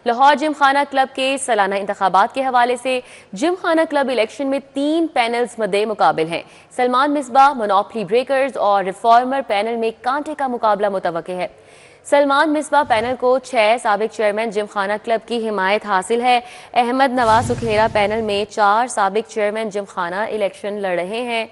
Lahore Gymkhana club के सालाना इंतखाबात के हवाले से जिमखाना क्लब इलेक्शन में 3 पैनल्स मद्दे मुकाबिल हैं। सलमान मिसबाह, मोनोपली ब्रेकर्स और रिफॉर्मर पैनल में कांटे का मुकाबला मुतवक्के है। सलमान मिसबाह पैनल को 6 साबिक चेयरमैन जिमखाना क्लब की हिमायत हासिल है। अहमद नवाज सुखेरा पैनल में 4 साबिक चेयरमैन जिमखाना इलेक्शन लड़ रहे हैं।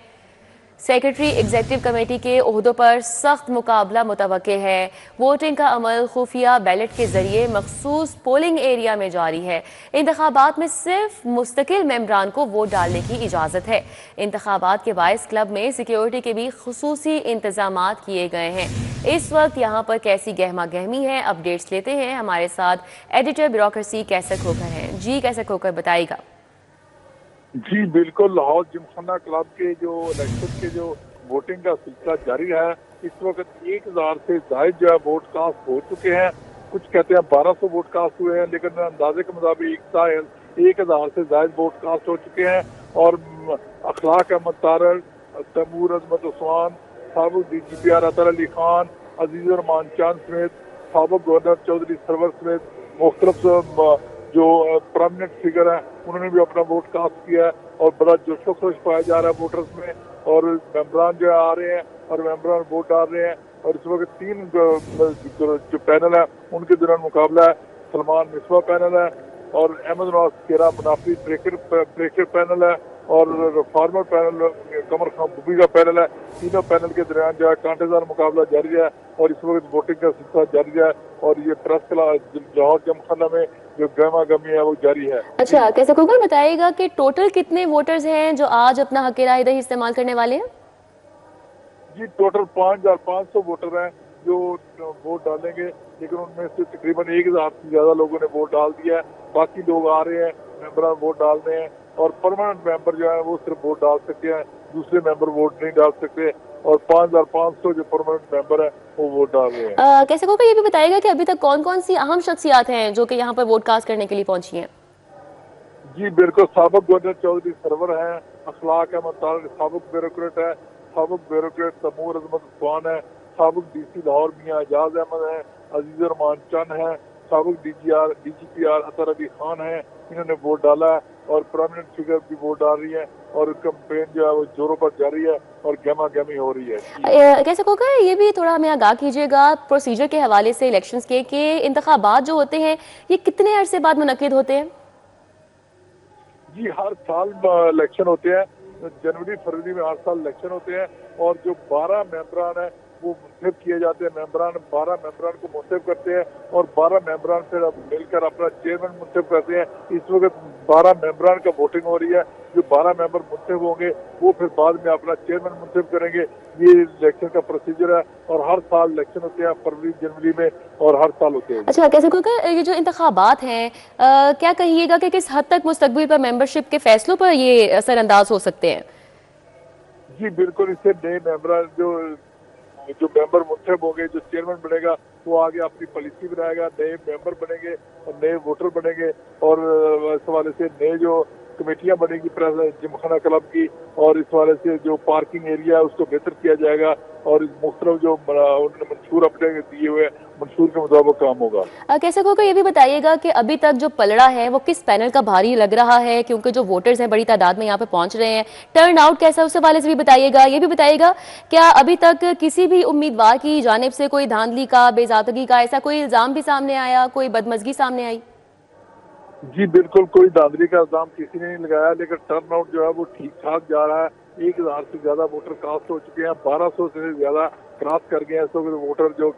सेक्रेटरी एग्जीक्यूटिव कमेटी के ओहदों पर सख्त मुकाबला मुतवक्के है। वोटिंग का अमल खुफिया बैलेट के जरिए मखसूस पोलिंग एरिया में जारी है। इंतखाबात में सिर्फ मुस्तकिल मेंबरान को वोट डालने की इजाज़त है। इंतखाबात के बायस क्लब में सिक्योरिटी के भी खुसूसी इंतजामात किए गए हैं। इस वक्त यहाँ पर कैसी गहमा गहमी है, अपडेट्स लेते हैं। हमारे साथ एडिटर ब्यूरोक्रेसी कैसर खोकर हैं। जी कैसर खोकर, बताइएगा। जी बिल्कुल, लाहौर जिमखाना क्लब के जो इलेक्शन के जो वोटिंग का सिलसिला जारी है। इस वक्त 1000 से ज्यादा जो है वोट कास्ट हो चुके हैं। कुछ कहते हैं 1200 वोट कास्ट हुए हैं, लेकिन अंदाजे के मुताबिक 1000 से ज्यादा वोट कास्ट हो चुके हैं। और अखलाक अहमद तारर, तैमूर अजमत उस्मान, साबिक DGPR अतर अली खान, अजीज रहमान चांद समेत साबिक गवर्नर चौधरी सरवर समेत मुख्तलिफ जो प्रोमिनेंट फिगर है, उन्होंने भी अपना वोट कास्ट किया है। और बड़ा जोशो खरोश पाया जा रहा है वोटर्स में। और मेंबरान जो आ रहे हैं और मेंबरान वोट डाल रहे हैं। और इस वक्त 3 जो पैनल है उनके दौरान मुकाबला है। सलमान मिसबाह पैनल है और अहमद नवाज सुखेरा मुनाफी ब्रेकर पैनल है और रिफॉर्मर पैनल कमर खान बुबी का पैनल है। तीनों पैनल के दरमियान जो है कांटेदार मुकाबला जारी है और इस वक्त वोटिंग का सिलसिला जारी है। और ये प्रेस क्लब लाहौर जिमखाना में जो गहमा गहमी है वो जारी है। अच्छा, कैसे खोकर बताइएगा कि टोटल कितने वोटर्स हैं जो आज अपना हक राय दही इस्तेमाल करने वाले हैं? जी टोटल 5500 वोटर हैं जो वोट डालेंगे, लेकिन उनमें से तकरीबन 1000 से ज्यादा लोगों ने वोट डाल दिया है। बाकी लोग आ रहे हैं, मेंबर वोट डाल रहे हैं। और परमानेंट मेंबर जो है वो सिर्फ वोट डाल सकते हैं, दूसरे मेंबर वोट नहीं डाल सकते। और 5500 जो परमानेंट मेंबर है वो वोट डाल रहे हैं। कैसे खोकर ये भी बताइएगा कि अभी तक कौन कौन सी अहम शख्सियात हैं जो कि यहाँ पर वोट कास्ट करने के लिए पहुंची हैं? जी बिल्कुल, साबिक गवर्नर चौधरी सरवर है, अखलाक अहमद तारर साबिक ब्यूरोक्रेट है, साबिक ब्यूरोक्रेट तैमूर अजमत उस्मान है, साबिक DC लाहौर मियां एजाज अहमद है, अजीज रहमान चंद है, साबिक DGPR अतर अली खान है। इन्होंने वोट डाला है और प्रोमिनेंट फिगर भी वोट डाल रही है। और कैंपेन जो है वो जोरों पर जारी है और गहमा गहमी हो रही है। कैसे खोकर ये भी थोड़ा हमें आगाह कीजिएगा प्रोसीजर के हवाले से इलेक्शंस के कि इंतखाबात जो होते हैं ये कितने अरसे बाद मुनक्किद होते हैं? जी हर साल इलेक्शन होते हैं, जनवरी फरवरी में हर साल इलेक्शन होते हैं। और जो 12 मेंबरान है वो मुंतखब किए जाते हैं। 12 मेंबरान को मुंतखब करते हैं और 12 मेंबरान फिर मिलकर अपना चेयरमैन मुंतखब करते हैं। इस वक्त 12 मेंबरान का वोटिंग हो रही है। जो 12 मेंबर मुंतखब होंगे वो फिर बाद में अपना चेयरमैन मुंतखब करेंगे। ये इलेक्शन का प्रोसीजर है और हर साल इलेक्शन होते हैं फरवरी जनवरी में और हर साल होते हैं। अच्छा, कैसे खोकर ये जो इंतखाबात हैं क्या कहिएगा कि किस हद तक मुस्तकबिल पर मेंबरशिप के फैसलों पर ये असरअंदाज हो सकते हैं? जी बिल्कुल, इससे नए मेंबर जो मेंबर मुंतखब होंगे, जो चेयरमैन बनेगा वो आगे अपनी पॉलिसी बनाएगा, नए मेंबर बनेंगे और नए वोटर बनेंगे। और इस हवाले से नए जो कमेटियां बनेगी जिमखाना क्लब की, और इस वाले से जो पार्किंग एरिया है उसको बेहतर किया जाएगा। और मुख्तलिफ जो उन्होंने मंशूर अपने दिए हुए मंशूर के मुताबिक काम होगा। कैसे खोकर ये भी बताइएगा कि अभी तक जो पलड़ा है वो किस पैनल का भारी लग रहा है, क्योंकि जो वोटर्स हैं बड़ी तादाद में यहाँ पे पहुंच रहे हैं। टर्न आउट कैसा है उस हवाले से भी बताइएगा। ये भी बताइएगा क्या अभी तक किसी भी उम्मीदवार की जानिब से कोई धांधली का, बेजादगी का ऐसा कोई इल्जाम भी सामने आया, कोई बदमजगी सामने आई? जी बिल्कुल, कोई धांधली का इल्जाम किसी ने नहीं लगाया, लेकिन टर्न आउट जो है वो ठीक ठाक जा रहा है। 1000 से ज्यादा वोटर कास्ट हो चुके हैं, 1200 से ज्यादा क्रॉस कर गए हैं। इस वक्त वोटर जो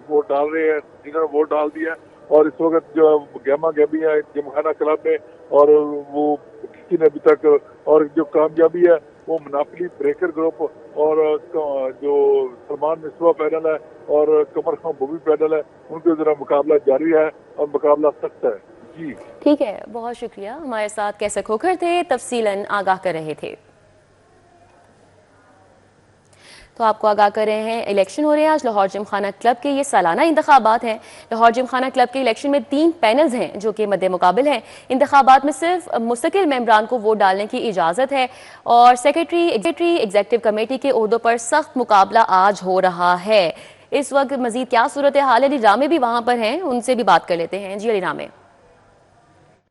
वोट डाल रहे हैं, जिन्होंने वोट डाल दिया। और इस वक्त जो गहमा गहमी है जिमखाना क्लब में, और वो किसी ने अभी तक, और जो कामयाबी है वो मोनोपली ब्रेकर ग्रुप और जो सलमान मिसबाह पैनल है और कमर खान बुबी पैनल है, उनके जरा मुकाबला जारी है और मुकाबला सख्त है। जी ठीक है, बहुत शुक्रिया। हमारे साथ कैसर खोकर थे, तफसीलन आगाह कर रहे थे। तो आपको आगाह कर रहे हैं, इलेक्शन हो रहे हैं आज लाहौर जिमखाना क्लब के। ये सालाना इंतखाबात हैं। लाहौर जिमखाना क्लब के इलेक्शन में 3 पैनल्स हैं जो कि मद्दे मुकाबिल हैं। इंतखाबात में सिर्फ मुस्तकिल मेंबरान को वोट डालने की इजाज़त है और सेक्रेटरी एग्जीक्यूटिव कमेटी के ओहदों पर सख्त मुकाबला आज हो रहा है। इस वक्त मजीद क्या सूरत हाल है, अली रामे भी वहां पर हैं, उनसे भी बात कर लेते हैं। जी अली रामे।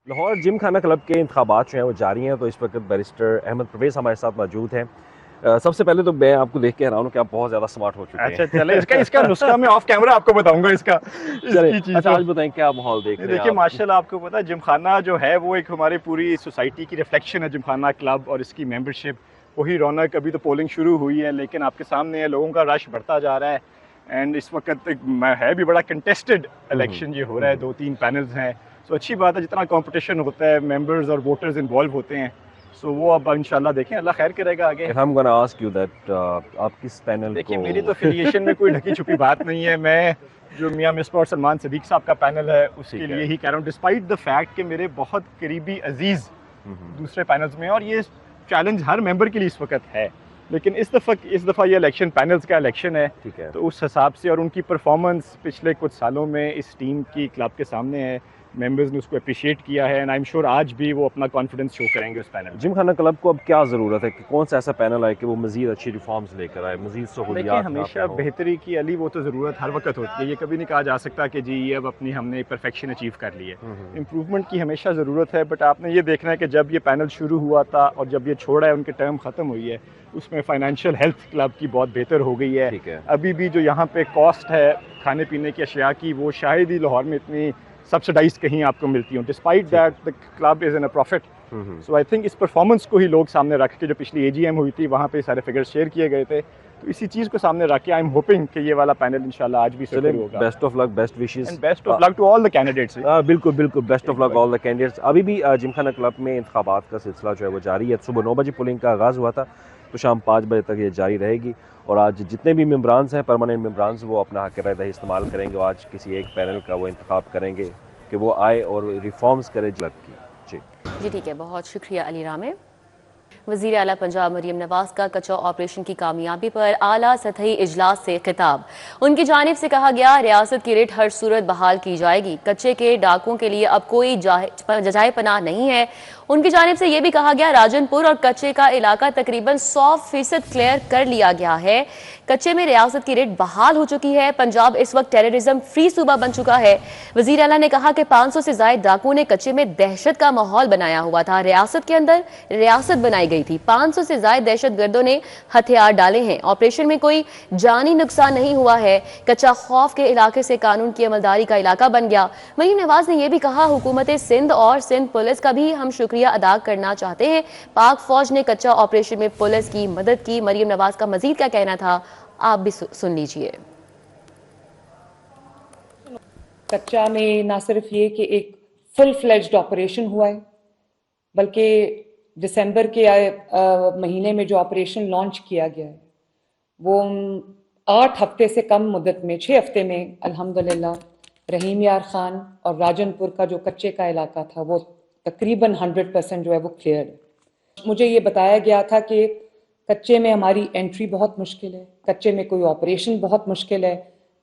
लाहौर जिम खाना क्लब के इंतखाबात जो हैं वो जारी हैं, तो इस वक्त बैरिस्टर अहमद परवेज़ हमारे साथ मौजूद हैं। सबसे पहले तो मैं आपको देख के हैरान हूँ कि आप बहुत ज़्यादा स्मार्ट हो चुके हैं। अच्छा चले, इसका नुस्खा मैं ऑफ कैमरा आपको बताऊंगा इसका चले, इसकी चीज़। अच्छा आज बताएं क्या माहौल देख रहे हैं देखिए आप? माशाल्लाह, आपको पता है जिमखाना जो है वो एक हमारी पूरी सोसाइटी की रिफ्लेक्शन है। जिमखाना क्लब और इसकी मेंबरशिप, वही रौनक। अभी तो पोलिंग शुरू हुई है लेकिन आपके सामने है, लोगों का रश बढ़ता जा रहा है। एंड इस वक्त है भी बड़ा कंटेस्टेड इलेक्शन ये हो रहा है, 2-3 पैनल्स हैं। सो अच्छी बात है, जितना कंपटीशन होता है मेंबर्स और वोटर्स इन्वॉल्व होते हैं। सो वो अब इंशाल्लाह देखें, अल्लाह खैर करेगा आगे। If I'm gonna ask you that, आप किस पैनल देखिए को? मेरी तो एफिलिएशन में कोई ढकी छुपी बात नहीं है। मैं जो मियां मिसबा और सलमान सदीक साहब का पैनल है उसके ठीक है। लिए ही कह रहा हूँ, डिस्पाइट द फैक्ट कि मेरे बहुत करीबी अजीज दूसरे पैनल्स में हैं और ये चैलेंज हर मेंबर के लिए इस वक्त है। लेकिन इस दफ़ा ये इलेक्शन पैनल्स का इलेक्शन है, ठीक है। तो उस हिसाब से और उनकी परफॉर्मेंस पिछले कुछ सालों में इस टीम की क्लब के सामने है। मेंबर्स ने उसको अप्रिशिएट किया है एंड आई एम श्योर आज भी वो अपना कॉन्फिडेंस शो करेंगे उस पैनल में। जिम खाना क्लब को अब क्या ज़रूरत है कि कौन सा ऐसा पैनल आए कि वो मज़ीद अच्छी रिफॉर्म्स लेकर आए, मज़ीद देखिए सहूलियात हमेशा यहाँ पे हों? बेहतरी की अली वो तो ज़रूरत हर वक्त होती है। ये कभी नहीं कहा जा सकता कि जी ये अब अपनी हमने परफेक्शन अचीव कर ली है। इम्प्रूवमेंट की हमेशा ज़रूरत है, बट आपने ये देखना है कि जब ये पैनल शुरू हुआ था और जब ये छोड़ा है, उनकी टर्म ख़त्म हुई है, उसमें फाइनेंशियल हेल्थ क्लब की बहुत बेहतर हो गई है। ठीक है। अभी भी जो यहाँ पे कॉस्ट है खाने पीने की अशिया की, वो शायद ही लाहौर में इतनी सब्सिडाइज कहीं आपको मिलती हो। Despite that the club is in a profit. So I think इस परफॉर्मेंस को ही लोग सामने रख के, जो पिछली AGM हुई थी वहाँ पे सारे फिगर्स शेयर किए गए थे, तो इसी चीज़ को सामने रख के आई एम होपिंग कि ये वाला पैनल इंशाल्लाह आज भी चले, सक्सेसफुल होगा। Best of luck, best wishes and best of luck to all the candidates. बिल्कुल बिल्कुल, best of luck all the candidates. अभी भी जिमखाना क्लब में इंतखाबात का सिलसिला जो है वो जारी है। सुबह 9 बजे पोलिंग का आगाज़ हुआ था, तो शाम 5 बजे तक ये जारी रहेगी। और आज जितने भी मेम्बरान्स हैं, परमानेंट मेम्बरान्स, वो अपना हक़ राय इस्तेमाल करेंगे और आज किसी एक पैनल का वो इंतखाब करेंगे कि वो आए और रिफॉर्म्स करे क्लब की। जी ठीक है, बहुत शुक्रिया अली रामे। वज़ीर आला पंजाब मरीम नवाज का कच्चा ऑपरेशन की कामयाबी पर आला सतही इजलास से खिताब। उनकी जानिब से कहा गया, रियासत की रिट हर सूरत बहाल की जाएगी। कच्चे के डाकुओं के लिए अब कोई जजाए पनाह नहीं है। उनकी जानिब से यह भी कहा गया, राजनपुर और कच्चे का इलाका तकरीबन 100% क्लियर कर लिया गया है। कच्चे में रियासत की रिट बहाल हो चुकी है। पंजाब इस वक्त टेररिज्म फ्री सूबा बन चुका है। वज़ीर आला ने कहा कि 500 से ज़ायद डाकुओं ने कच्चे में दहशत का माहौल बनाया हुआ था। रियासत के अंदर रियासत बनाई गई थी। 500 से ज़ायद दहशत गर्दों ने हथियार डाले हैं। ऑपरेशन में कोई जानी नुकसान नहीं हुआ है। कच्चा खौफ के इलाके से कानून की अमलदारी का इलाका बन गया। मरीम नवाज ने यह भी कहा, हुकूमत सिंध और सिंध पुलिस का भी हम शुक्रिया अदा करना चाहते हैं। पाक फौज ने कच्चा ऑपरेशन में पुलिस की मदद की। मरीम नवाज का मजीद क्या कहना था, आप भी सुन लीजिए। कच्चा में ना सिर्फ ये कि एक फुल फ्लेज्ड ऑपरेशन हुआ है, बल्कि दिसंबर के महीने में जो ऑपरेशन लॉन्च किया गया है वो 8 हफ्ते से कम मुद्दत में, 6 हफ्ते में अल्हम्दुलिल्लाह रहीम यार खान और राजनपुर का जो कच्चे का इलाका था वो तकरीबन 100% जो है वो क्लियर है। मुझे ये बताया गया था कि कच्चे में हमारी एंट्री बहुत मुश्किल है, कच्चे में कोई ऑपरेशन बहुत मुश्किल है,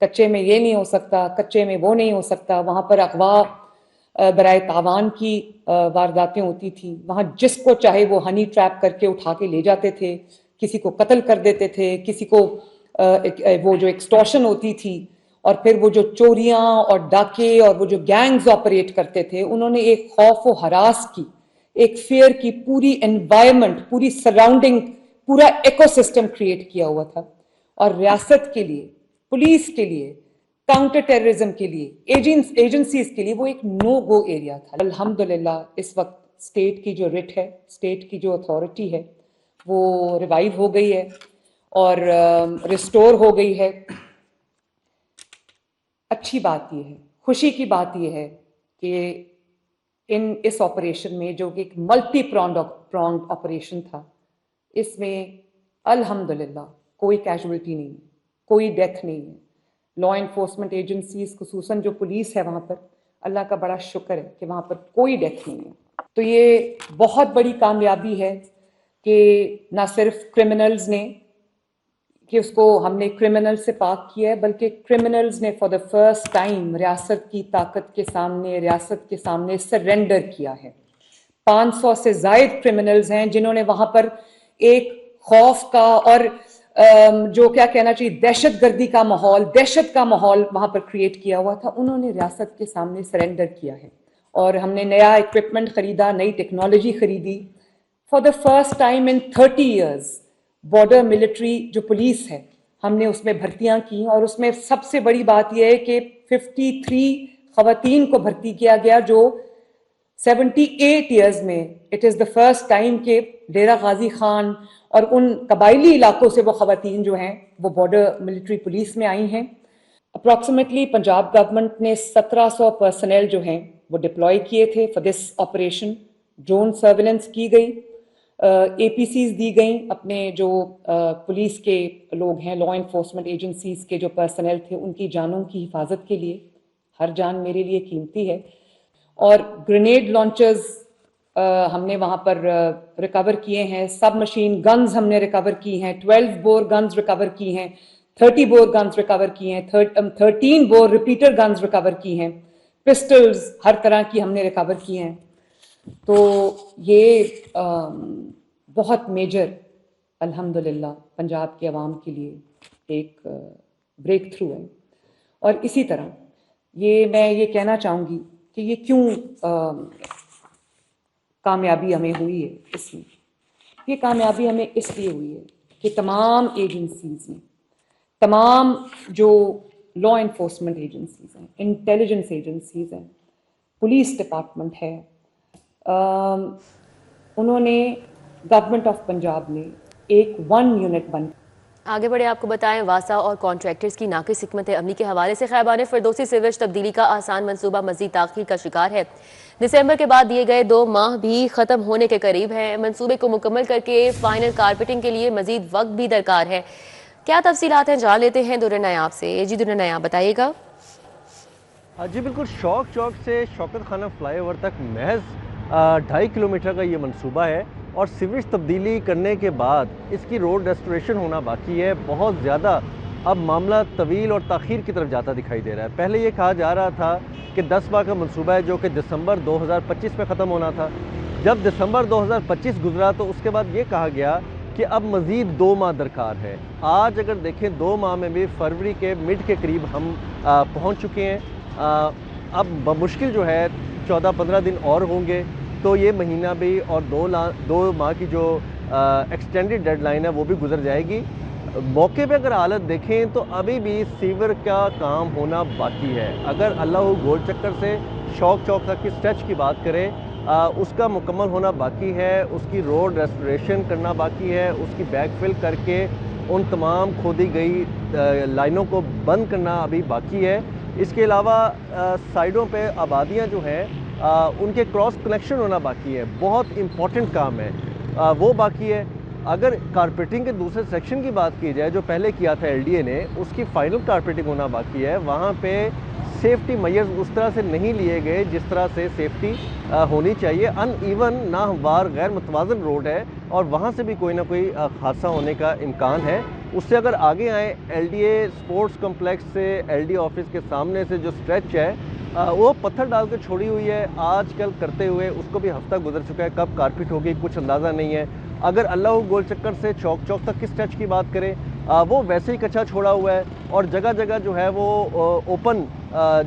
कच्चे में ये नहीं हो सकता, कच्चे में वो नहीं हो सकता। वहाँ पर अगवा बराए तावान की वारदातें होती थी। वहाँ जिसको चाहे वो हनी ट्रैप करके उठा के ले जाते थे, किसी को कत्ल कर देते थे, किसी को वो जो एक्सटॉर्शन होती थी और फिर वो जो चोरियां और डाके और वो जो गैंग्स ऑपरेट करते थे, उन्होंने एक खौफ व हरास की, एक फियर की पूरी एनवायरनमेंट, पूरी सराउंडिंग, पूरा इकोसिस्टम क्रिएट किया हुआ था। और रियासत के लिए, पुलिस के लिए, काउंटर टेररिज्म के लिए, एजेंसीज के लिए वो एक नो गो एरिया था। अल्हम्दुलिल्लाह इस वक्त स्टेट की जो रिट है, स्टेट की जो अथॉरिटी है, वो रिवाइव हो गई है और रिस्टोर हो गई है। अच्छी बात यह है, खुशी की बात यह है कि इस ऑपरेशन में, जो कि एक मल्टी प्रॉन्ड ऑपरेशन था, इसमें अल्हम्दुलिल्लाह कोई कैजुअलिटी नहीं है, कोई डेथ नहीं है। लॉ एनफोर्समेंट एजेंसीज, खुसूसन जो पुलिस है वहाँ पर, अल्लाह का बड़ा शुक्र है कि वहाँ पर कोई डेथ नहीं है। तो ये बहुत बड़ी कामयाबी है कि ना सिर्फ क्रिमिनल्स ने, कि उसको हमने क्रिमिनल से पाक किया है, बल्कि क्रिमिनल्स ने फॉर द फर्स्ट टाइम रियासत की ताकत के सामने, रियासत के सामने सरेंडर किया है। 500 से ज़ायद क्रिमिनल्स हैं जिन्होंने वहाँ पर एक खौफ का और जो क्या कहना चाहिए, दहशतगर्दी का माहौल, दहशत का माहौल वहाँ पर क्रिएट किया हुआ था। उन्होंने रियासत के सामने सरेंडर किया है और हमने नया इक्विपमेंट खरीदा, नई टेक्नोलॉजी खरीदी। For the first time in 30 years border military जो पुलिस है हमने उसमें भर्तियां की, और उसमें सबसे बड़ी बात यह है कि 53 खवातीन को भर्ती किया गया, जो 78 ईयर्स में it is the first time के डेरा गाजी खान और उन कबायली इलाकों से वो खवातीन जो हैं वो बॉर्डर मिलिट्री पुलिस में आई हैं। अप्रॉक्सीमेटली पंजाब गवर्नमेंट ने 1700 पर्सनल जो हैं वो डिप्लॉय किए थे for this operation. Drone surveillance की गई, APCs दी गई, अपने जो पुलिस के लोग हैं, लॉ इन्फोर्समेंट एजेंसीज के जो पर्सनल थे, उनकी जानों की हिफाजत के लिए। हर जान मेरे लिए कीमती है। और ग्रेनेड लॉन्चर्स हमने वहाँ पर रिकवर किए हैं, सब मशीन गन्स हमने रिकवर की हैं, 12 बोर गन्स रिकवर की हैं, 30 बोर गन्स रिकवर की हैं, 13 बोर रिपीटर गन्स रिकवर की हैं, पिस्टल्स हर तरह की हमने रिकवर की हैं। तो ये बहुत मेजर अल्हम्दुलिल्लाह पंजाब के अवाम के लिए एक ब्रेक थ्रू है। और इसी तरह मैं ये कहना चाहूँगी कि ये क्यों कामयाबी हमें हुई है। इसमें ये कामयाबी हमें इसलिए हुई है कि तमाम एजेंसीज में, तमाम जो लॉ इन्फोर्समेंट एजेंसीज हैं, इंटेलिजेंस एजेंसीज हैं, पुलिस डिपार्टमेंट है, उन्होंने गवर्नमेंट ऑफ पंजाब ने एक 1 यूनिट बन। आगे बढ़े आपको बताएं, वासा और कॉन्ट्रैक्टर्स की नाकिस हिकमत अमली के हवाले से खैबान फिरदौसी सिवेज तब्दीली का आसान मंसूबा मजीद ताखीर का शिकार है। दिसंबर के बाद दिए गए 2 माह भी खत्म होने के करीब हैं। मंसूबे को मुकम्मल करके फाइनल कारपेटिंग के लिए मजीद वक्त भी दरकार है। क्या तफसीलात हैं, जान लेते हैं दुर्र नायाब से। जी दुर्र नायाब, बताइएगा। जी बिल्कुल, शौक चौक से शौकत खाना फ्लाईओवर तक महज 2.5 किलोमीटर का ये मंसूबा है, और सीवेज तब्दीली करने के बाद इसकी रोड रेस्टोरेशन होना बाकी है। बहुत ज़्यादा अब मामला तवील और ताख़ीर की तरफ जाता दिखाई दे रहा है। पहले ये कहा जा रहा था कि 10 माह का मंसूबा है जो कि दिसंबर 2025 में ख़त्म होना था। जब दिसंबर 2025 गुजरा तो उसके बाद ये कहा गया कि अब मज़ीद 2 माह दरकार है। आज अगर देखें 2 माह में भी फरवरी के मिड के करीब हम पहुँच चुके हैं। अब बमुश्किल जो है 14-15 दिन और होंगे तो ये महीना भी और 2 माह की जो एक्सटेंडेड डेडलाइन है वो भी गुजर जाएगी। मौके पे अगर हालत देखें तो अभी भी सीवर का काम होना बाकी है। अगर अल्लाह गोल चक्कर से शौक चौक तक की स्ट्रेच की बात करें, उसका मुकम्मल होना बाकी है, उसकी रोड रेस्टोरेशन करना बाकी है, उसकी बैकफिल करके उन तमाम खोदी गई लाइनों को बंद करना अभी बाकी है। इसके अलावा साइडों पे आबादियाँ जो हैं उनके क्रॉस कनेक्शन होना बाकी है। बहुत इम्पॉर्टेंट काम है, वो बाकी है। अगर कारपेटिंग के दूसरे सेक्शन की बात की जाए जो पहले किया था LDA ने, उसकी फाइनल कारपेटिंग होना बाकी है। वहाँ पे सेफ्टी मेजर्स उस तरह से नहीं लिए गए जिस तरह से सेफ्टी होनी चाहिए। अनइवन, नाहमवार, गैर मुतवाज़न रोड है और वहाँ से भी कोई ना कोई हादसा होने का इम्कान है। उससे अगर आगे आए, LDA स्पोर्ट्स कम्प्लेक्स से LDA ऑफिस के सामने से जो स्ट्रेच है वो पत्थर डाल के छोड़ी हुई है। आजकल करते हुए उसको भी हफ्ता गुजर चुका है, कब कारपेट होगी कुछ अंदाज़ा नहीं है। अगर अल्लाह गोल चक्कर से चौक चौक तक की स्ट्रेच की बात करें, वो वैसे ही कच्चा छोड़ा हुआ है और जगह जगह जो है वो ओपन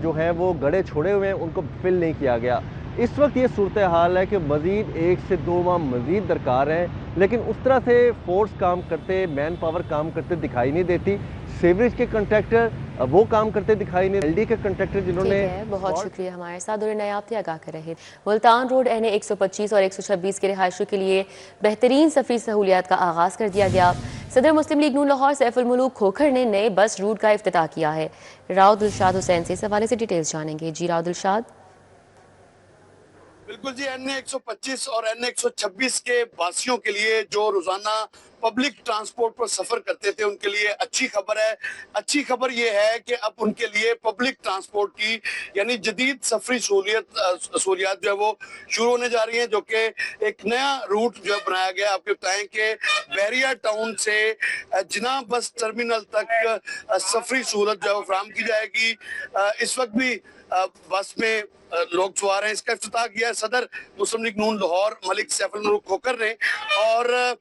जो है वो गड्ढे छोड़े हुए हैं, उनको फिल नहीं किया गया। इस वक्त ये सूरत हाल है कि मज़ीद 1 से 2 माह मज़ीद दरकार है, लेकिन उस तरह से फोर्स काम करते, मैन पावर काम करते दिखाई नहीं देती। सीवरेज के कंट्रैक्टर वो काम करते दिखाई नहीं, LD के कंट्रैक्टर जिन्होंने। बहुत शुक्रिया, हमारे साथ दुर्र नायाब थे, आगाह कर रहे। मुल्तान रोड NA 125 और 126 के रिहायशियों के लिए बेहतरीन सफरी सहूलियात का आगाज़ कर दिया गया। सदर मुस्लिम लीग नून लाहौर सैफुल मुलूक खोखर ने नए बस रूट का इफ्तिताह किया है। राव दिलशाद हुसैन से इस हवाले से डिटेल्स जानेंगे। जी राव दिलशाद। बिल्कुल जी, NA 125 और NA 126 के वासियों के लिए जो रोजाना पब्लिक ट्रांसपोर्ट पर सफर करते थे उनके लिए अच्छी खबर है। अच्छी खबर यह है कि अब उनके लिए पब्लिक ट्रांसपोर्ट की यानी जदीद सफरी सहूलियात जो है वो शुरू होने जा रही है, जो कि एक नया रूट जो है बनाया गया। आपको बताएं कि बहरिया टाउन से जिना बस टर्मिनल तक सफरी सहूलत जो है वो फराहम की जाएगी। इस वक्त भी बस में लोग सवार हैं। इसका इफ्तिताह किया है सदर मुस्लिम लीग नून लाहौर मलिक सैफुल मुलूक खोखर ने, और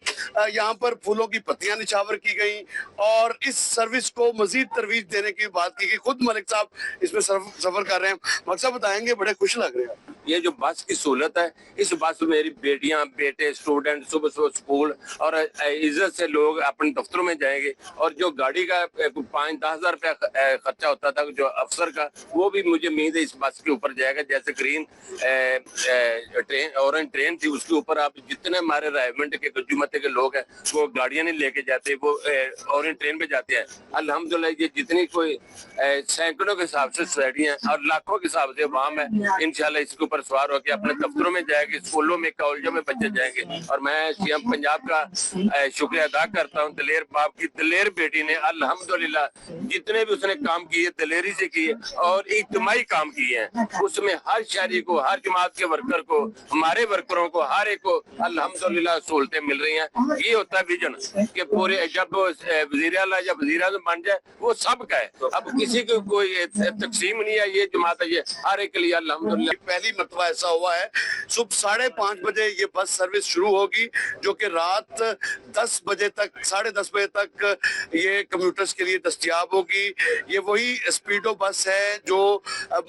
यहाँ पर फूलों की पत्तियां निछावर की गई और इस सर्विस को मजीद तरवीज देने की बात की गई। खुद मलिक साहब इसमें सफर कर रहे हैं। मलिक साहब बताएंगे, बड़े खुश लग रहे हैं। ये जो बस की सहूलत है, इस बस में मेरी बेटियां बेटे स्टूडेंट सुबह सुबह स्कूल और इज्जत से लोग अपने दफ्तरों में जाएंगे। और जो गाड़ी का 5-10 हजार रुपया खर्चा होता था जो अफसर का, वो भी मुझे उम्मीद है इस बस के ऊपर जाएगा। जैसे ग्रीन ट्रेन ऑरेंज ट्रेन थी, उसके ऊपर आप जितने हमारे रायमंड के गज्जूमते के लोग हैं वो गाड़ियां नहीं लेके जाते, वो ऑरेंज ट्रेन पे जाते हैं। अल्हम्दुलिल्लाह ये जितनी कोई सैकड़ों के हिसाब से सोसाइटियां और लाखों के हिसाब से अवाम है, इंशाल्लाह इसके ऊपर सवार होकर अपने दफ्तरों में जाएंगे, स्कूलों में कॉलेजों में बच्चे जाएंगे। और मैं सीएम पंजाब का शुक्रिया अदा करता हूँ दलेर बाप की, दलेर बेटी ने अल्हम्दुलिल्लाह जितने भी उसने काम किए दलेरी से किए और इज्तिमाई काम किए हैं। उसमें हर शहरी को, हर जमात के वर्कर को, हमारे वर्करों को, हर एक को अल्हम्दुलिल्लाह सहूलतें मिल रही हैं। ये होता है विजन कि पूरे जब वजीर आला या वजीर आज़म बन जाए वो सबका है, अब किसी को कोई तकसीम नहीं है, ये जमात है, ये हर एक के लिए अल्हम्दुलिल्लाह। पहली मरतबा ऐसा हुआ है, सुबह 5:30 बजे ये बस सर्विस शुरू होगी जो कि रात 10 बजे तक 10:30 बजे तक ये कम्यूटर्स के लिए दस्तयाब होगी। ये वही स्पीडो बस है जो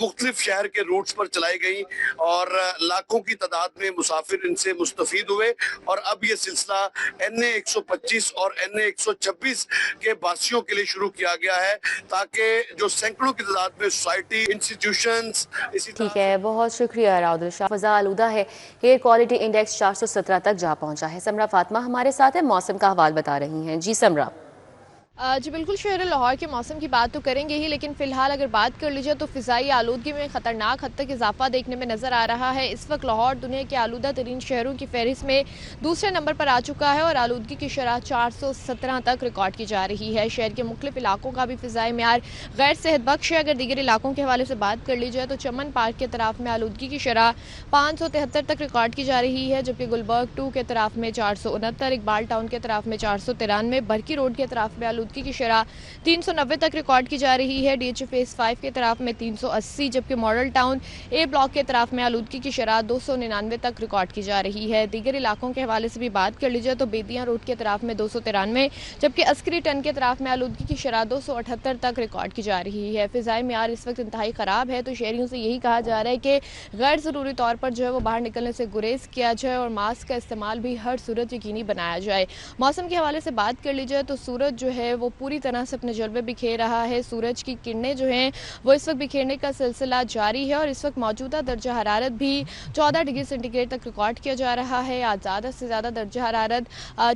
मुख्तलिफ शहर के रूट्स पर चलाई गई और लाखों की तादाद में मुसाफिर इनसे मुस्तफीद हुए। और अब ये सिलसिला NA 125 और NA 126 के बासियों के लिए शुरू किया गया है ताकि जो सैकड़ों की तादाद में सोसाइटी इंस्टीट्यूशंस इसी ठीक है, बहुत शुक्रिया राउदुल शाह। फ़ज़ा आलूदा है, एयर क्वालिटी इंडेक्स 417 तक जा पहुंचा है। समरा फातिमा हमारे साथ है, मौसम का हवाल बता रही हैं। जी समरा। जी बिल्कुल, शहर लाहौर के मौसम की बात तो करेंगे ही, लेकिन फ़िलहाल अगर बात कर लीजिए तो फ़िज़ाई आलूदगी में ख़तरनाक हद तक इजाफा देखने में नज़र आ रहा है। इस वक्त लाहौर दुनिया के आलूदा तरीन शहरों की फहरिस्त में दूसरे नंबर पर आ चुका है और आलूदगी की शरह 417 तक रिकॉर्ड की जा रही है। शहर के मुख्तलिफ इलाकों का भी फ़िज़ाई मेयार गैर सेहत बख्श है। अगर दीगर इलाकों के हवाले से बात कर ली जाए तो चमन पार्क के तरफ में आलूदगी की शरह 573 तक रिकॉर्ड की जा रही है, जबकि गुलबर्ग 2 के तरफ में 469, इकबाल टाउन के तरफ में 493, बरकी रोड के तरफ में आलूदगी की शरह 390 तक रिकॉर्ड की जा रही है। DH फेस 5 के तरफ में 380, जबकि मॉडल टाउन A ब्लॉक के तरफ में आलूदगी की शरह 299 तक रिकॉर्ड की जा रही है। दीगर इलाकों के हवाले से भी बात कर लीजिए तो बेदियां रोड के तरफ में 293, जबकि अस्करी टन के तरफ में आलूदगी की शरह 278 तक रिकॉर्ड की जा रही है। फ़िज़ाई मेयार इस वक्त इंतहाई ख़राब है, तो शहरियों से यही कहा जा रहा है कि गैर ज़रूरी तौर पर जो है वो बाहर निकलने से गुरेज किया जाए और मास्क का इस्तेमाल भी हर सूरत यकीनी बनाया जाए। मौसम के हवाले से बात कर लीजिए तो सूरज जो है वो पूरी तरह से अपने जलवे बिखेर रहा है। सूरज की किरणें जो हैं वो इस वक्त बिखेरने का सिलसिला जारी है और इस वक्त मौजूदा दर्जा हरारत भी 14 डिग्री सेंटीग्रेड तक रिकॉर्ड किया जा रहा है। आज ज़्यादा से ज़्यादा दर्जा हरारत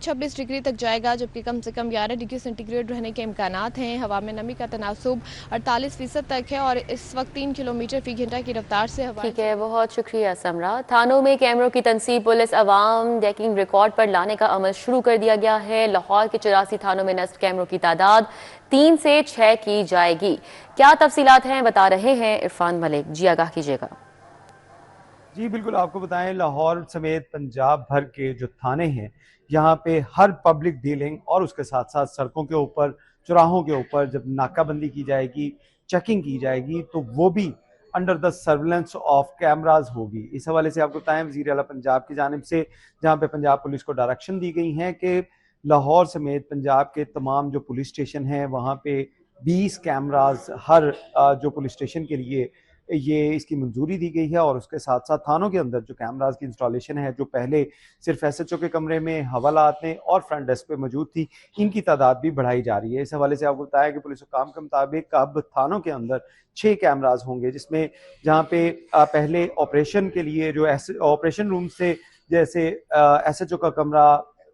26 डिग्री तक जाएगा, जबकि कम से कम 11 डिग्री सेंटीग्रेड रहने के इम्कानात हैं। हवा में नमी का तनासुब 48% तक है और इस वक्त 3 किलोमीटर फी घंटा की रफ्तार से हवा। ठीक है, बहुत शुक्रिया समरा। थानों में कैमरों की तनसीब, पुलिस अवाम डेकिंग रिकॉर्ड पर लाने का अमल शुरू कर दिया गया है। लाहौर के 84 थानों में नस्ब कैमरों की तादाद 3 से 6 की जाएगी। क्या तफसीलात हैं बता रहे हैं इरफान मलिक, जी आगाह कीजिएगा। जी बिल्कुल, आपको बताएं लाहौर समेत पंजाब भर के जो थाने हैं यहाँ पे हर पब्लिक डीलिंग और उसके साथ साथ सड़कों के ऊपर, चौराहों के ऊपर जब नाकाबंदी की जाएगी, चेकिंग की जाएगी तो वो भी under the surveillance of cameras होगी। इस हवाले से आपको बताएं वज़ीर आला पंजाब की जानिब से जहाँ पे पंजाब पुलिस को डायरेक्शन दी गई हैं कि लाहौर समेत पंजाब के तमाम जो पुलिस स्टेशन हैं वहाँ पे 20 कैमराज हर जो पुलिस स्टेशन के लिए ये इसकी मंजूरी दी गई है और उसके साथ साथ थानों के अंदर जो कैमराज की इंस्टॉलेशन है, जो पहले सिर्फ SHO के कमरे में, हवालात में और फ्रंट डेस्क पे मौजूद थी, इनकी तादाद भी बढ़ाई जा रही है। इस हवाले से आपको बताया कि पुलिस हुकाम के मुताबिक अब थानों के अंदर 6 कैमराज होंगे, जिसमें जहाँ पे पहले ऑपरेशन के लिए जो ऑपरेशन रूम से जैसे SHO का कमरा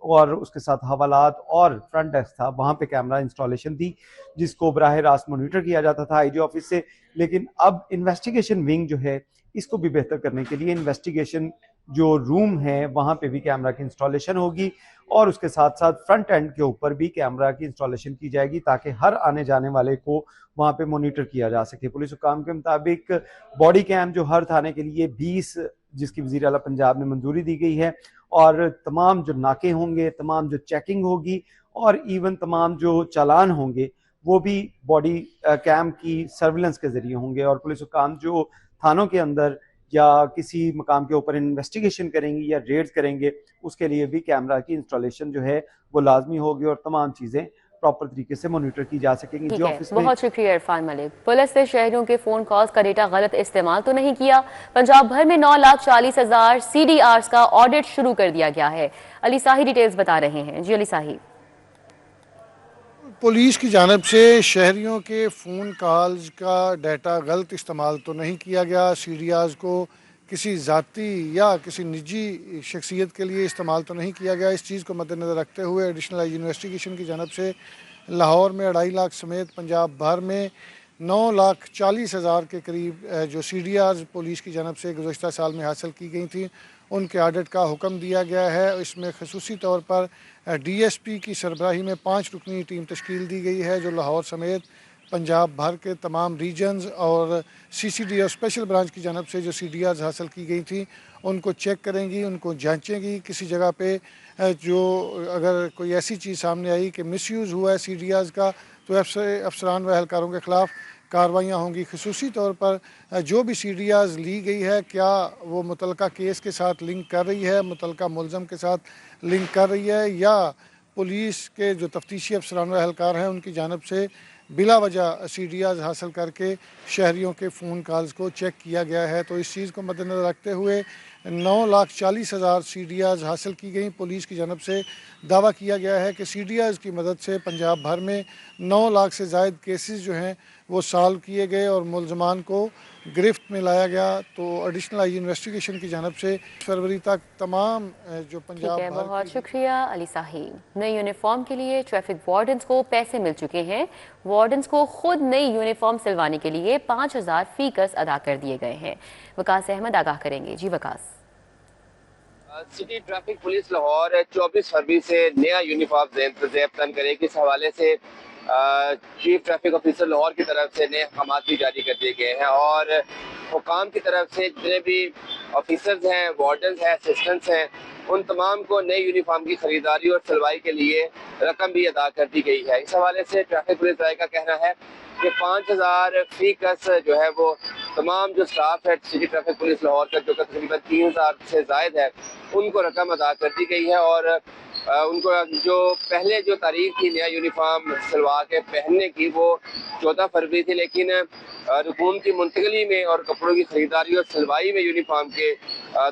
और उसके साथ हवालात और फ्रंट डेस्क था, वहाँ पे कैमरा इंस्टॉलेशन थी जिसको बराह रास्त मॉनिटर किया जाता था IG ऑफिस से। लेकिन अब इन्वेस्टिगेशन विंग जो है इसको भी बेहतर करने के लिए इन्वेस्टिगेशन जो रूम है वहाँ पे भी कैमरा की इंस्टॉलेशन होगी और उसके साथ साथ फ्रंट एंड के ऊपर भी कैमरा की इंस्टॉलेशन की जाएगी ताकि हर आने जाने वाले को वहाँ पे मॉनिटर किया जा सके। पुलिस हुकाम के मुताबिक बॉडी कैम जो हर थाने के लिए 20 जिसकी वज़ीर आला पंजाब ने मंजूरी दी गई है और तमाम जो नाके होंगे, तमाम जो चेकिंग होगी और इवन तमाम जो चालान होंगे वो भी बॉडी कैम की सर्विलेंस के जरिए होंगे। और पुलिस हुकाम जो थानों के अंदर या किसी मकाम के ऊपर इन्वेस्टिगेशन करेंगे या रेड्स करेंगे उसके लिए भी कैमरा की इंस्टॉलेशन जो है वो लाजमी होगी और तमाम चीज़ें प्रॉपर तरीके से मॉनिटर की जा सकेंगी। ठीक जो है, ऑफिस में बहुत शुक्रिया इरफान मलिक। पुलिस ने शहरियों के फोन कॉल्स का डेटा गलत इस्तेमाल तो नहीं किया। पंजाब भर में 9,40,000 CDRs का ऑडिट शुरू कर दिया गया है। अली साही डिटेल्स बता रहे हैं। जी अली साही। पुलिस की जानिब से शहरियों के फ़ोन कॉल्स का डाटा गलत इस्तेमाल तो नहीं किया गया। CDRs को किसी ज़ाती या किसी निजी शख्सियत के लिए इस्तेमाल तो नहीं किया गया। इस चीज़ को मद्देनज़र रखते हुए एडिशनल इन्वेस्टिगेशन की जानिब से लाहौर में 2.5 लाख समेत पंजाब भर में 9,40,000 के करीब जो CDRs पुलिस की जानिब से गुज़श्ता साल में हासिल की गई थी उनके ऑडिट का हुक्म दिया गया है। इसमें खसूसी तौर पर DSP की सरबराही में 5 रुकनी टीम तश्कील दी गई है जो लाहौर समेत पंजाब भर के तमाम रीजन्स और CCD और स्पेशल ब्रांच की जानिब से जो CDRs हासिल की गई थी उनको चेक करेंगी, उनको जांचेंगी। किसी जगह पे जो अगर कोई ऐसी चीज़ सामने आई कि मिसयूज़ हुआ है CDRs का तो अफसरान व एहलकारों के ख़िलाफ़ कार्रवाइयाँ होंगी। खसूसी तौर पर जो भी CDRs ली गई है क्या वो मुतलका केस के साथ लिंक कर रही है, मुतलका मुलज़म के साथ लिंक कर रही है या पुलिस के जो तफ्तीशी अफसरान व एहलकार हैं उनकी जानिब से बिला वजह CDRs हासिल करके शहरियों के फ़ोन कॉल्स को चेक किया गया है। तो इस चीज़ को मद्देनज़र रखते हुए 9,40,000 CDRs हासिल की गई। पुलिस की जानिब से दावा किया गया है कि CDRs की मदद से पंजाब भर में 9 लाख से ज़ायद केसेस जो हैं वो सॉल्व किए गए और मुलजमान को गिरफ्त में लाया गया। तो एडिशनल इन्वेस्टिगेशन की जानिब से फरवरी तक तमाम जो पंजाब ठीक है, बहुत शुक्रिया अली साही। नई यूनिफॉर्म के लिए ट्रैफिक वार्डन्स को पैसे मिल चुके हैं। वार्डन्स को खुद नई यूनिफॉर्म सिलवाने के लिए 5,000 फीकस अदा कर दिए गए हैं। वकास अहमद आगाह करेंगे। जी Waqas. City traffic police Lahore 24 फरवरी से नया यूनिफॉर्म ज़ब्त करेगी। इस हवाले से चीफ ट्रैफिक ऑफिसर लाहौर की तरफ से नए अहकाम भी जारी कर दिए गए हैं और हुकाम की तरफ से जितने भी ऑफिसर्स हैं, वार्डन्स हैं, असिस्टेंट्स हैं, उन तमाम को नई यूनिफॉर्म की खरीदारी और सिलवाई के लिए रकम भी अदा कर दी गई है। इस हवाले से ट्रैफिक पुलिस राय का कहना है कि 5,000 फीकस जो है वो तमाम जो स्टाफ है सिटी ट्रैफिक पुलिस लाहौर का जो तकरीबन 3,000 से ज़ायद है उनको रकम अदा कर दी गई है और उनको जो पहले जो तारीख थी नया यूनिफॉर्म सिलवा के पहनने की वो 14 फरवरी थी, लेकिन हुकूम की मुंतकली में और कपड़ों की खरीदारी और सिलवाई में यूनिफॉर्म के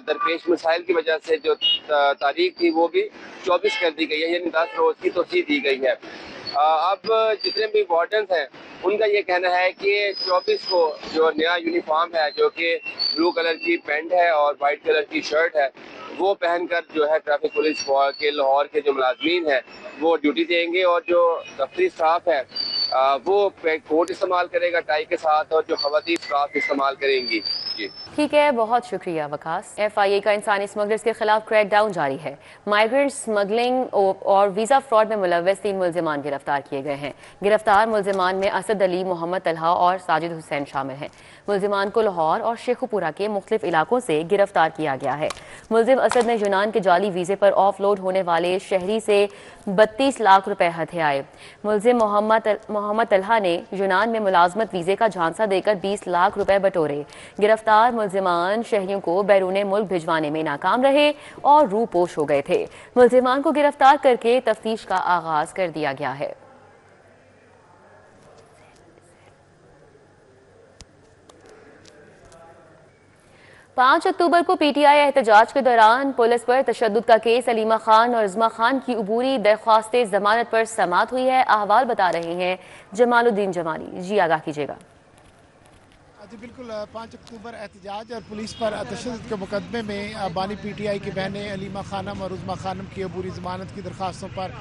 दरपेश मसाइल की वजह से जो तारीख थी वो भी 24 कर दी गई है, यानी 10 रोज़ की तोसी दी गई है। अब जितने भी वार्डन्स हैं उनका ये कहना है कि 24 को जो नया यूनिफॉर्म है जो कि ब्लू कलर की पैंट है और वाइट कलर की शर्ट है वो पहनकर जो है ट्रैफिक पुलिस के लाहौर के जो मुलाजमीन हैं वो ड्यूटी देंगे और जो दफ्तरी स्टाफ है वो कोट इस्तेमाल करेगा टाई के साथ और जो खवातीन स्टाफ इस्तेमाल करेंगी। ठीक है, बहुत शुक्रिया वकास। FIA का इंसानी स्मगलर्स के खिलाफ क्रैकडाउन जारी है। माइग्रेंट स्मगलिंग और वीज़ा फ्रॉड में मुलव्वस 3 मुलजिमान गिरफ्तार किए गए हैं। गिरफ्तार मुलजिमान में असद अली, मोहम्मद तलहा और साजिद हुसैन शामिल हैं। मुलजिमान को लाहौर और शेखुपुरा के मुख्तलिफ इलाकों से गिरफ्तार किया गया है। मुलजिम असद ने यूनान के जाली वीज़े पर ऑफलोड होने वाले शहरी से 32 लाख रुपए हथियाए। मुलजिम मोहम्मद तलहा ने यूनान में मुलाजमत वीज़े का झांसा देकर 20 लाख रुपए बटोरे। गिरफ्तार मुलजिमान शहरियों को बैरून मुल्क भिजवाने में नाकाम रहे और रूपोश हो गए थे। मुलजिमान को गिरफ्तार करके तफ्तीश का आगाज कर दिया गया है। पाँच अक्टूबर को PTI एहतजाज के दौरान पुलिस पर तशद्दुद का केस अलीमा खान और इज़्मा खान की अबूरी दरख्वास्त जमानत पर समाअत हुई है। अहवाल बता रहे हैं जमालुद्दीन जमाली। जी आगाह कीजिएगा। जी बिल्कुल, 5 अक्टूबर एहतजाज और पुलिस पर तशद्दुद के मुकदमे में बानी PTI की बहनें अलीमा खानम और उज़्मा खानम की अबूरी ज़मानत की दरख्वास्तों पर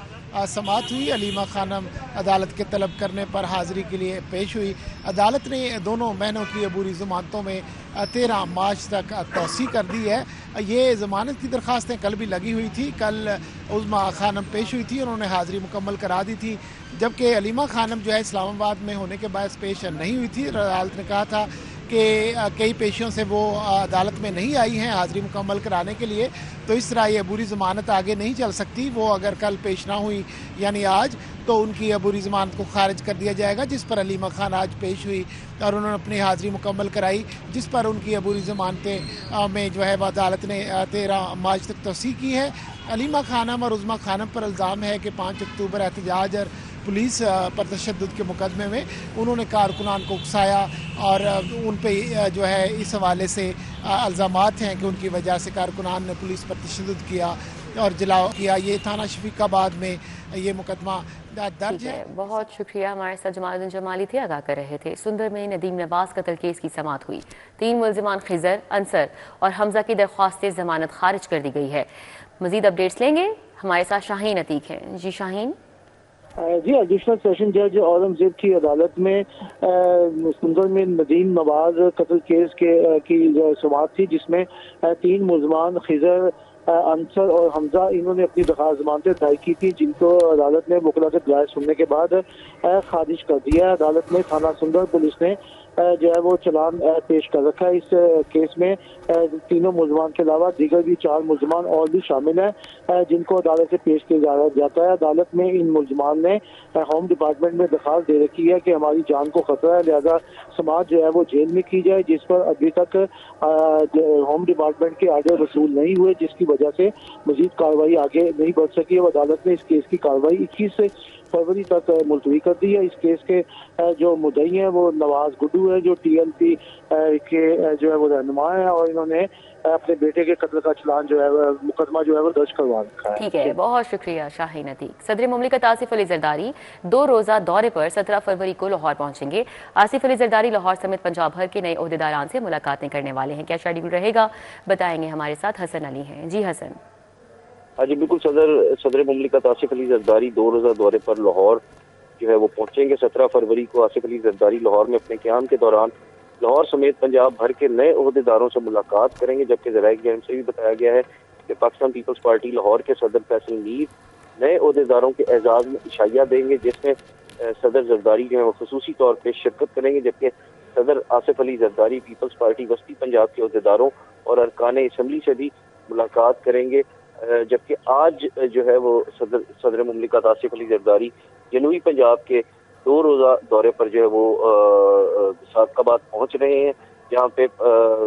समाअत हुई। अलीमा खानम अदालत के तलब करने पर हाज़िरी के लिए पेश हुई। अदालत ने दोनों बहनों की अबूरी ज़मानतों में 13 मार्च तक तौसी कर दी है। ये ज़मानत की दरख्वास्तें कल भी लगी हुई थी। कल उज़्मा खानम पेश हुई थी, उन्होंने हाज़िरी मुकम्मल करा दी थी, जबकि अलीमा खानम जो है इस्लामाबाद में होने के बाद पेश नहीं हुई थी। अदालत ने कहा था कि कई पेशियों से वो अदालत में नहीं आई हैं हाज़िरी मुकम्मल कराने के लिए, तो इस तरह ये अबूरी ज़मानत आगे नहीं चल सकती। वो अगर कल पेश ना हुई यानी आज, तो उनकी अबूरी ज़मानत को खारिज कर दिया जाएगा, जिस पर अलीमा खान आज पेश हुई और उन्होंने अपनी हाज़िरी मुकम्मल कराई, जिस पर उनकी अबूरी ज़मानतें में जो है वह अदालत ने 13 मार्च तक तौसी की है। अलीमा खानम और उज़्मा खानम पर इल्ज़ाम है कि 5 अक्टूबर एहतजाज और पुलिस पर तशद्दुद के मुकदमे में उन्होंने कारकुनान को उकसाया और उन पे जो है इस हवाले से इल्ज़ामात हैं कि उनकी वजह से कारकुनान ने पुलिस पर तशद्दुद किया और जलाओ किया। ये थाना शफीकाबाद में ये मुकदमा दर्ज है। बहुत शुक्रिया। हमारे साथ जमालुद्दीन जमाली थे, आगाह कर रहे थे। सुंदर में नदीम नवाज कत्ल केस की समाअत हुई। 3 मुल्जिमान खिजर, अंसर और हमजा की दरख्वास्तें जमानत खारिज कर दी गई है। मजीद अपडेट्स लेंगे, हमारे साथ शाहीन अतीक हैं। जी शाहीन। जी, एडिशनल सेशन जज औरंगजेब की अदालत में सुंदर में नदीम नवाज कत्ल केस की समाअत थी, जिसमें 3 मुल्जिमान खिजर, अंसर और हमजा इन्होंने अपनी दरख्वास्त जमानतें दायर की थी, जिनको अदालत ने मुकदमा दराज सुनने के बाद खारिज कर दिया। अदालत में थाना सुंदर पुलिस ने जो है वो चलान पेश कर रखा है। इस केस में तीनों मुल्जिमान के अलावा दीगर भी 4 मुल्जिमान और भी शामिल हैं, जिनको अदालत से पेश किया जाता है। अदालत में इन मुल्जिमान ने होम डिपार्टमेंट में दरख्वास्त दे रखी है कि हमारी जान को खतरा है, लिहाजा समाज जो है वो जेल में की जाए, जिस पर अभी तक होम डिपार्टमेंट के आर्डर वसूल नहीं हुए, जिसकी वजह से मजीद कार्रवाई आगे नहीं बढ़ सकी है। अदालत ने इस केस की कार्रवाई 21 फरवरी तक मुलतवी कर दी है। इस केस के जो मुद्दई हैं वो नवाज गुड्डू है, जो TLP के जो है वो रहनुमा है, और इन्होंने अपने बेटे के कत्ल का चलान जो है मुकदमा जो है वो दर्ज करवा रखा है। ठीक है, बहुत शुक्रिया शाहीन अतीक। सदर मुमलिकत आसिफ अली जरदारी 2 रोज़ा दौरे पर 17 फरवरी को लाहौर पहुंचेंगे। आसिफ अली जरदारी लाहौर समेत पंजाब भर के नए ओहदेदारान से मुलाकातें करने वाले हैं। क्या शेड्यूल रहेगा, बताएंगे हमारे साथ हसन अली हैं। जी हसन। हाँ जी बिल्कुल, सदर मुमलिकत आसिफ अली जरदारी 2 रोज़ा दौरे पर लाहौर जो है वो पहुंचेंगे। 17 फरवरी को आसिफ अली जरदारी लाहौर में अपने क़याम के दौरान लाहौर समेत पंजाब भर के नए ओहदेदारों से मुलाकात करेंगे, जबकि ज़राए की जानिब से भी बताया गया है कि पाकिस्तान पीपल्स पार्टी लाहौर के सदर फैसल मीर नए ओहदेदारों के एजाज़ में इशाया देंगे, जिसमें सदर जरदारी जो है वो खसूसी तौर पर शिरकत करेंगे, जबकि सदर आसिफ अली जरदारी पीपल्स पार्टी वस्ती पंजाब के ओहदेदारों और अरकान असम्बली से भी मुलाकात करेंगे। जबकि आज जो है वो सदर मुमलिकत आसिफ अली जरदारी जनूबी पंजाब के 2 रोज़ा दौरे पर जो है वो सादकाबाद पहुंच रहे हैं, जहां पे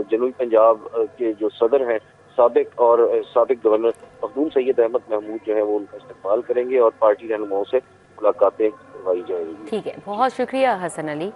जनूबी पंजाब के जो सदर हैं साबिक गवर्नर मखदूम सैयद अहमद महमूद जो है वो उनका इस्तकबाल करेंगे और पार्टी रहनुमाओं से मुलाकातें करवाई जाएंगी। ठीक है, बहुत शुक्रिया हसन अली।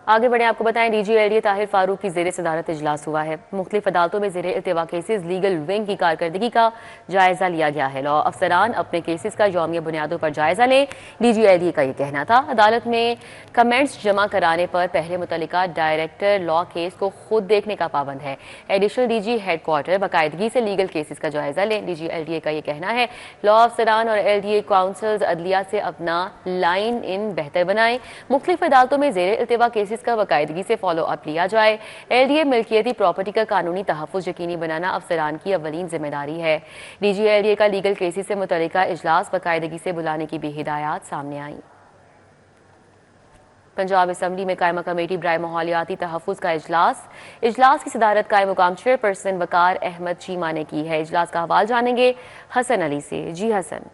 आगे बढ़े, आपको बताएं DG LDA ताहिर फारूक की ज़ेर सदारत इजलास हुआ है। मुख्तलिफ अदालतों में ज़ेर इल्तिवा केसेस लीगल विंग की कारकर्दगी का जायजा लिया गया है। लॉ अफसरान अपने केसेस का यौमिया बुनियादों पर जायजा लें, DG LDA का ये कहना था। अदालत में कमेंट्स जमा कराने पर पहले मुतल्लिका डायरेक्टर लॉ केस को खुद देखने का पाबंद है। एडिशनल DG हेडक्वार्टर बाकायदगी से लीगल केसेस का जायजा लें, DG LDA का ये कहना है। लॉ अफसरान और LDA काउंसिल्स अदलिया से अपना लाइन इन बेहतर बनाएं। मुख्तलिफ अदालतों में ज़ेर इल्तिवा केसेस का बाकायदगी से फॉलो अप लिया जाए। LDA मिल्कियती प्रॉपर्टी का कानूनी तहफ़्फ़ुज़ यकीनी बनाना अफसरान की अव्वलीन जिम्मेदारी है। DG LDA का लीगल केसेस से मुतल्लिका इजलास बाकायदगी से बुलाने की भी हिदायत सामने आई। पंजाब असम्बली में कायमा कमेटी बराए माहौलियाती तहफ़्फ़ुज़ का इजलास की सदारत कायम मुकाम चेयरपर्सन वकार अहमद चीमा ने की है। इजलास का हवाल जानेंगे हसन अली से। जी हसन।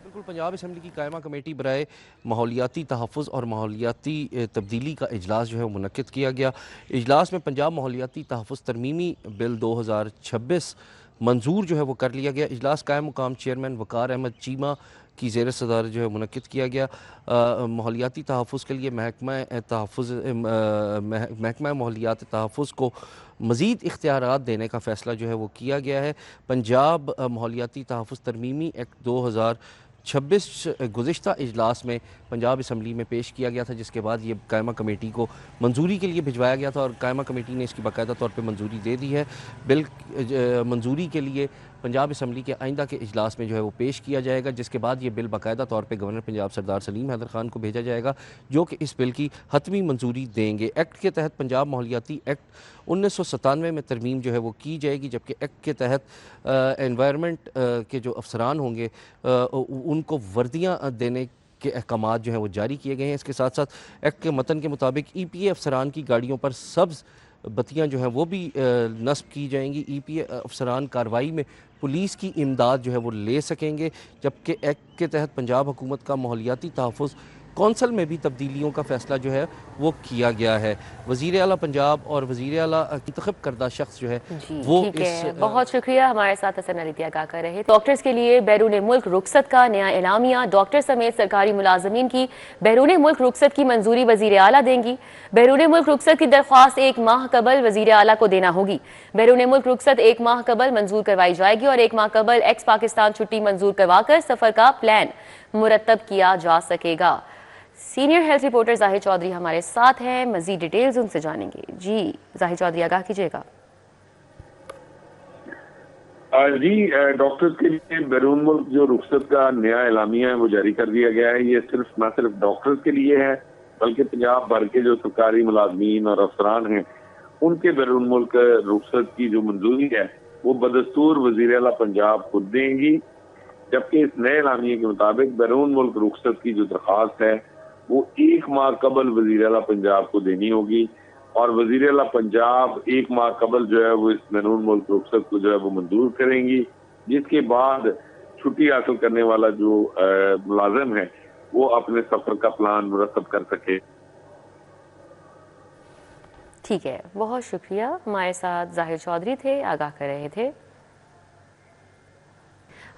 बिल्कुल, पंजाब असम्बली की कायमा कमेटी बराए माहौलियाती तहफ़्फ़ुज़ और माहौलियाती तब्दीली का इजलास जो है मुनक्किद किया गया। इजलास में पंजाब माहौलियाती तहफ़्फ़ुज़ तरमीमी बिल 2026 मंजूर जो है वो कर लिया गया। इजलास कायम मुकाम चेयरमैन वकार अहमद चीमा की ज़ेर सदारत जो है मुनक्किद किया गया। माहौलियाती तहफ़्फ़ुज़ के लिए महकमा माहौलियात तहफ़्फ़ुज़ को मज़ीद इख्तियारात देने का फ़ैसला जो है वो किया गया है। पंजाब माहौलियाती तहफ़्फ़ुज़ तरमीमी एक्ट 2026 गुज़िश्ता इजलास में पंजाब असम्बली में पेश किया गया था, जिसके बाद ये कायमा कमेटी को मंजूरी के लिए भिजवाया गया था और कायमा कमेटी ने इसकी बाकायदा तौर पर मंजूरी दे दी है। बिल मंजूरी के लिए पंजाब असम्बली के आइंदा के इजलास में जो है वो पेश किया जाएगा, जिसके बाद ये बिल बाकायदा तौर पे गवर्नर पंजाब सरदार सलीम हैदर खान को भेजा जाएगा, जो कि इस बिल की हतमी मंजूरी देंगे। एक्ट के तहत पंजाब माहौलियाती एक्ट 1997 में तरमीम जो है वो की जाएगी, जबकि एक्ट के तहत एनवायरनमेंट के जो अफसरान होंगे उनको वर्दियाँ देने के अहकामात जो हैं वो जारी किए गए हैं। इसके साथ साथ एक्ट के मतन के मुताबिक EPA अफसरान की गाड़ियों पर सब्ज़ बत्तियाँ जो हैं वो भी नस्ब की जाएंगी। EPA अफसरान कार्रवाई में पुलिस की इमदाद जो है वो ले सकेंगे, जबकि एक्ट के तहत पंजाब हुकूमत का माहौलियाती तहफ़्फ़ुज़ कौंसल में भी तब्दीलियों का फैसला जो है वो किया गया है। वज़ीर आला पंजाब और वज़ीर आला इंतख़ब करदा शख्स जो है वो ठीक है, बहुत शुक्रिया। हमारे साथ हसन अली आगाह कर रहे। डॉक्टर्स के लिए बैरून मुल्क रुखसत का नया एलामिया। डॉक्टर समेत सरकारी मुलाजमीन की बैरून मुल्क रुखसत की मंजूरी वज़ीर आला देंगी। बैरून मुल्क रुखसत की दरख्वास्त 1 माह कबल वज़ीर आला को देना होगी। बैरून मुल्क रुखसत 1 माह कबल मंजूर करवाई जाएगी और 1 माह कबल एक्स पाकिस्तान छुट्टी मंजूर करवाकर सफर का प्लान मुरतब किया जा सकेगा। Senior health reporter Zahid Chaudhry हमारे साथ हैं, मजीद डिटेल्स उनसे जानेंगे। जी जाहिद चौधरी, आगाह कीजिएगा। जी, डॉक्टर्स के लिए बैरून मुल्क जो रुखसत का नया एलामिया है वो जारी कर दिया गया है। ये न सिर्फ डॉक्टर्स के लिए है बल्कि पंजाब भर के जो सरकारी मुलाजमीन और अफसरान हैं उनके बैरून मुल्क रुखसत की जो मंजूरी है वो बदस्तूर वज़ीर आला पंजाब खुद देंगी। जबकि इस नए एलामिया के मुताबिक बैरून मुल्क रुखसत की जो दरख्वास्त है वो 1 माह कबल वज़ीर आला पंजाब को देनी होगी और वज़ीर आला पंजाब 1 माह कबल जो है वो इस बैरून मुल्क रुखसत को जो है वो मंजूर करेंगी, जिसके बाद छुट्टी हासिल करने वाला जो मुलाजिम है वो अपने सफर का प्लान मुरतब कर सके। ठीक है, बहुत शुक्रिया। हमारे साथ जाहिद चौधरी थे, आगाह कर रहे थे।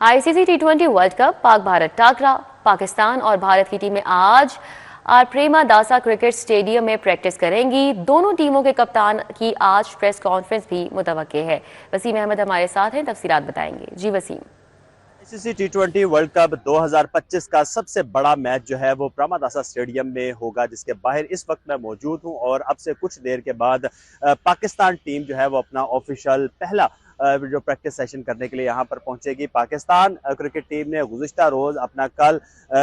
ICC T20 world cup Pak Bharat टाकरा। Pakistan और भारत की टीमें आज प्रेमादासा क्रिकेट स्टेडियम में प्रैक्टिस करेंगी। दोनों टीमों के कप्तान की आज प्रेस कॉन्फ्रेंस भी मुतवक्के है। वसीम अहमद हमारे साथ हैं, तफसीलात बताएंगे। जी Waseem. ICC T20 world cup 2025 का सबसे बड़ा मैच जो है वो प्रेमादासा स्टेडियम में होगा, जिसके बाहर इस वक्त मैं मौजूद हूं और अब से कुछ देर के बाद पाकिस्तान टीम जो है वो अपना ऑफिशियल पहला जो प्रैक्टिस सेशन करने के लिए यहाँ पर पहुंचेगी। पाकिस्तान क्रिकेट टीम ने गुज़िश्ता रोज़ अपना कल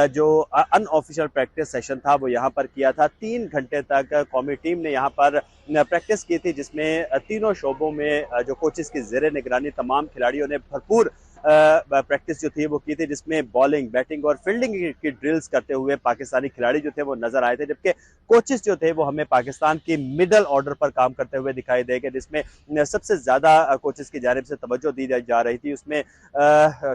जो अनऑफिशियल प्रैक्टिस सेशन था वो यहाँ पर किया था। 3 घंटे तक कौमी टीम ने यहाँ पर प्रैक्टिस की थी, जिसमें तीनों शोबों में जो कोचेस की ज़ेरे निगरानी तमाम खिलाड़ियों ने भरपूर प्रैक्टिस जो थी वो की थी, जिसमें बॉलिंग, बैटिंग और फील्डिंग की ड्रिल्स करते हुए पाकिस्तानी खिलाड़ी जो थे वो नजर आए थे। जबकि कोचेस जो थे वो हमें पाकिस्तान की मिडल ऑर्डर पर काम करते हुए दिखाई देंगे, जिसमें सबसे ज़्यादा कोचेस की जानिब से तवज्जो दी जा रही थी। उसमें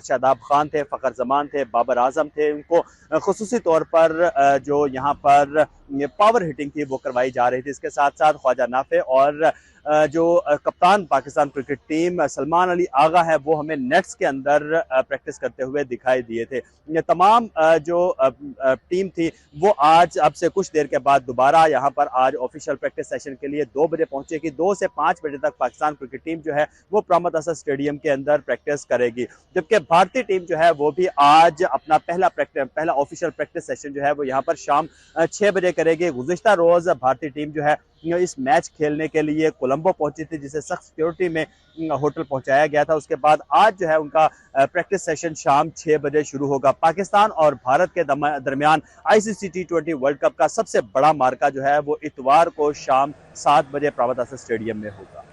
शादाब खान थे, फ़खर जमान थे, बाबर आजम थे। उनको खुसूसी तौर पर जो यहाँ पर पावर हिटिंग थी वो करवाई जा रही थी। इसके साथ साथ ख्वाजा नाफे और जो कप्तान पाकिस्तान क्रिकेट टीम सलमान अली आगा है वो हमें नेट्स के अंदर प्रैक्टिस करते हुए दिखाई दिए थे। ये तमाम जो टीम थी वो आज अब से कुछ देर के बाद दोबारा यहाँ पर आज ऑफिशियल प्रैक्टिस सेशन के लिए 2 बजे पहुंचेगी। 2 से 5 बजे तक पाकिस्तान क्रिकेट टीम जो है वो प्रेमादासा स्टेडियम के अंदर प्रैक्टिस करेगी, जबकि भारतीय टीम जो है वो भी आज अपना पहला ऑफिशियल प्रैक्टिस सेशन जो है वो यहाँ पर शाम 6 बजे करेगी। गुज़िश्ता रोज़ भारतीय टीम जो है इस मैच खेलने के लिए कोलंबो पहुंची थी, जिसे सख्त सिक्योरिटी में होटल पहुंचाया गया था। उसके बाद आज जो है उनका प्रैक्टिस सेशन शाम 6 बजे शुरू होगा। पाकिस्तान और भारत के दरमियान ICC T20 वर्ल्ड कप का सबसे बड़ा मार्का जो है वो इतवार को शाम 7 बजे प्रेमादासा स्टेडियम में होगा।